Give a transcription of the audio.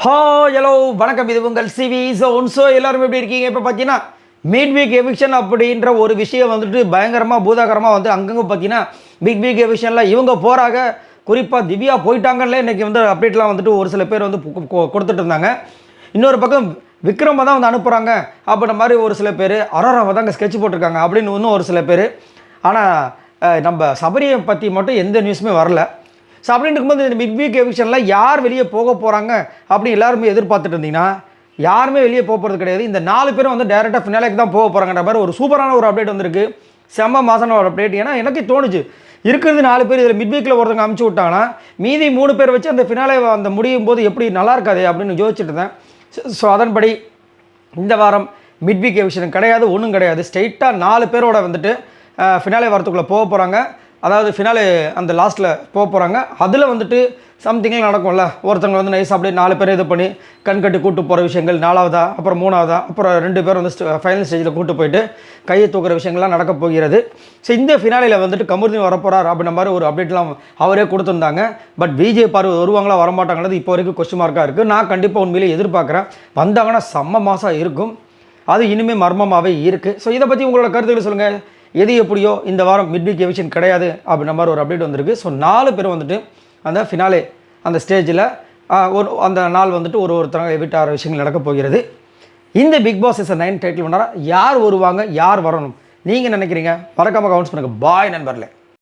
Hello வணக்கம், இது உங்கள் சிவி ஜோன். ஸோ எல்லோரும் எப்படி இருக்கீங்க? இப்போ பார்த்தீங்கன்னா மிட் வீக் எவிக்ஷன் அப்படின்ற ஒரு விஷயம் வந்துட்டு பயங்கரமாக பூதாகரமாக வந்து அங்கங்கே பார்த்தீங்கன்னா பிக் எவிக்ஷனில் இவங்க போகிறாங்க. குறிப்பாக திவ்யா போயிட்டாங்கல்ல இன்றைக்கி வந்து அப்டேட்லாம் வந்துட்டு ஒரு சில பேர் வந்து கொடுத்துட்டு இருந்தாங்க. இன்னொரு பக்கம் விக்ரமை தான் வந்து அனுப்புகிறாங்க அப்படின்ற மாதிரி ஒரு சில பேர், அரோராவை தான் அங்கே ஸ்கெட்ச் போட்டிருக்காங்க அப்படின்னு இன்னும் ஒரு சில பேர். ஆனால் நம்ம சபரியை பற்றி மட்டும் எந்த நியூஸுமே வரல. ஸோ அப்படின்னு இருக்கும்போது இந்த மிட் வீக் எவிக்ஷனில் யார் வெளியே போக போகிறாங்க அப்படி எல்லாருமே எதிர்பார்த்துட்டு இருந்தீங்கன்னா யாருமே வெளியே போகிறது கிடையாது. இந்த 4 பேரும் வந்து டேரெக்டாக ஃபினாலேக்கு தான் போக போகிறாங்கன்ற மாதிரி ஒரு சூப்பரான ஒரு அப்டேட் வந்திருக்கு. செம்ம மாசான ஒரு அப்டேட். ஏன்னா எனக்கு தோணுச்சு இருக்கிறது 4 பேர் இதில் மிட் வீக்கில் ஒருத்தவங்க அமுச்சு விட்டாங்கன்னா மீதி 3 பேர் வச்சு அந்த ஃபினாலே அந்த முடியும் போது எப்படி நல்லா இருக்காது அப்படின்னு யோசிச்சுட்டு இருந்தேன். ஸோ அதன்படி இந்த வாரம் மிட் வீக் எவிக்ஷன் கிடையாது, ஒன்றும் கிடையாது. ஸ்ட்ரெயிட்டாக 4 பேரோட வந்துட்டு ஃபினாலே வாரத்துக்குள்ளே போக போகிறாங்க. அதாவது ஃபினாலே அந்த லாஸ்ட்டில் போக போகிறாங்க. அதில் வந்துட்டு சம்திங்லாம் நடக்கும்ல, ஒருத்தவங்க வந்து நைஸ் அப்படியே 4 பேர் இது பண்ணி கண்கட்டி கூட்டு போகிற விஷயங்கள் 4வதா, அப்புறம் 3வதா, அப்புறம் 2 பேர் வந்து ஃபைனல் ஸ்டேஜில் கூட்டு போயிட்டு கையை தூக்குற விஷயங்கள்லாம் நடக்க போகிறது. ஸோ இந்த ஃபினாலில் வந்துட்டு கமருதீன் வரப்போகிறார் அப்படின்ற மாதிரி ஒரு அப்டேட்லாம் அவரே கொடுத்துருந்தாங்க. பட் விஜய் பார்வை வருவாங்களா வரமாட்டாங்கிறது இப்போ வரைக்கும் கொஸ்டின் மார்க்காக இருக்குது. நான் கண்டிப்பாக உண்மையிலே எதிர்பார்க்குறேன். வந்தாங்கன்னா செம்ம மாதம் இருக்கும். அது இனிமேல் மர்மமாகவே இருக்குது. ஸோ இதை பற்றி உங்களோட கருத்துக்களை சொல்லுங்கள். எது எப்படியோ இந்த வாரம் மிட் வீக் எவிக்ஷன் கிடையாது அப்படின்ற மாதிரி ஒரு அப்டேட் வந்திருக்கு. ஸோ 4 பேர் வந்துட்டு அந்த ஃபினாலே அந்த ஸ்டேஜில் அந்த நாள் வந்துட்டு ஒருத்தரங்க எவிட் ஆகிற விஷயங்கள் நடக்க போகிறது. இந்த பிக் பாஸ் சீசன் 9 டைட்டில் வின்னரா யார் வருவாங்க, யார் வரணும் நீங்கள் நினைக்கிறீங்க? மறக்காமல் கமெண்ட்ஸ் பண்ணுங்கள். பாய் நண்பர்களே.